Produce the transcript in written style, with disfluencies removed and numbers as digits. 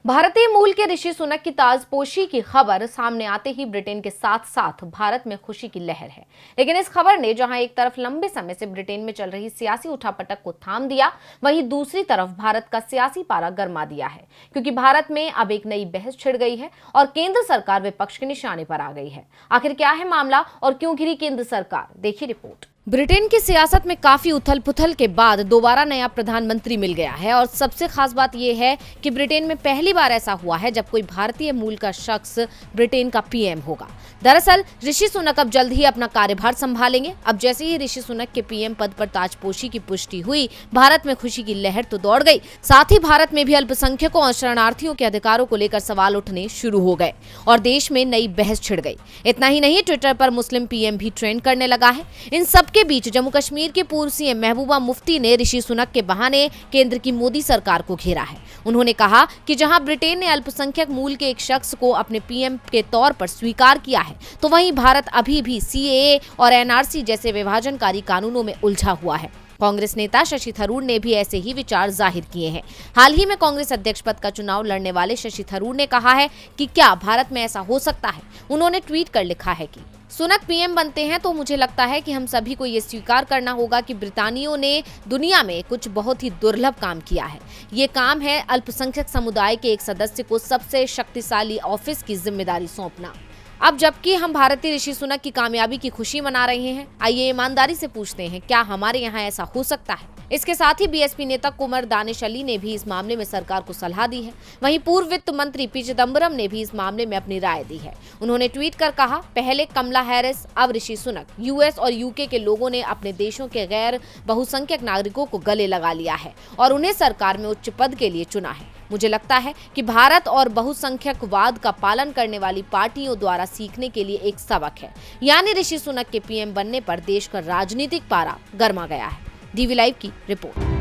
भारतीय मूल के ऋषि सुनक की ताजपोशी की खबर सामने आते ही ब्रिटेन के साथ साथ भारत में खुशी की लहर है। लेकिन इस खबर ने जहां एक तरफ लंबे समय से ब्रिटेन में चल रही सियासी उठापटक को थाम दिया, वहीं दूसरी तरफ भारत का सियासी पारा गरमा दिया है, क्योंकि भारत में अब एक नई बहस छिड़ गई है और केंद्र सरकार विपक्ष के निशाने पर आ गई है। आखिर क्या है मामला और क्यों घिरी केंद्र सरकार, देखिए रिपोर्ट। ब्रिटेन की सियासत में काफी उथल पुथल के बाद दोबारा नया प्रधानमंत्री मिल गया है और सबसे खास बात यह है कि ब्रिटेन में पहली बार ऐसा हुआ है जब कोई भारतीय मूल का शख्स ब्रिटेन का पीएम होगा। दरअसल ऋषि सुनक अब जल्द ही अपना कार्यभार संभालेंगे। अब जैसे ही ऋषि सुनक के पीएम पद पर ताजपोशी की पुष्टि हुई, भारत में खुशी की लहर तो दौड़ गई, साथ ही भारत में भी अल्पसंख्यकों और शरणार्थियों के अधिकारों को लेकर सवाल उठने शुरू हो गए और देश में नई बहस छिड़ गई। इतना ही नहीं, ट्विटर पर मुस्लिम पीएम भी ट्रेंड करने लगा है। इन सब के बीच जम्मू कश्मीर के पूर्व सीएम महबूबा मुफ्ती ने ऋषि सुनक के बहाने केंद्र की मोदी सरकार को घेरा है। उन्होंने कहा कि जहां ब्रिटेन ने अल्पसंख्यक मूल के एक शख्स को अपने पीएम के तौर पर स्वीकार किया है, तो वहीं भारत अभी भी सीएए और एनआरसी जैसे विभाजनकारी कानूनों में उलझा हुआ है। कांग्रेस नेता शशि थरूर ने भी ऐसे ही विचार जाहिर किए हैं। हाल ही में कांग्रेस अध्यक्ष पद का चुनाव लड़ने वाले शशि थरूर ने कहा है कि क्या भारत में ऐसा हो सकता है। उन्होंने ट्वीट कर लिखा है कि सुनक पीएम बनते हैं तो मुझे लगता है कि हम सभी को ये स्वीकार करना होगा कि ब्रितानियों ने दुनिया में कुछ बहुत ही दुर्लभ काम किया है। ये काम है अल्पसंख्यक समुदाय के एक सदस्य को सबसे शक्तिशाली ऑफिस की जिम्मेदारी सौंपना। अब जबकि हम भारतीय ऋषि सुनक की कामयाबी की खुशी मना रहे हैं, आइए ईमानदारी से पूछते हैं, क्या हमारे यहाँ ऐसा हो सकता है। इसके साथ ही बीएसपी नेता कुमार दानिश अली ने भी इस मामले में सरकार को सलाह दी है। वहीं पूर्व वित्त मंत्री पी चिदम्बरम ने भी इस मामले में अपनी राय दी है। उन्होंने ट्वीट कर कहा, पहले कमला हैरिस, अब ऋषि सुनक। यूएस और यूके के लोगों ने अपने देशों के गैर बहुसंख्यक नागरिकों को गले लगा लिया है और उन्हें सरकार में उच्च पद के लिए चुना है। मुझे लगता है कि भारत और बहुसंख्यकवाद का पालन करने वाली पार्टियों द्वारा सीखने के लिए एक सबक है, यानी ऋषि सुनक के पीएम बनने पर देश का राजनीतिक पारा गरमा गया है। डीवी लाइव की रिपोर्ट।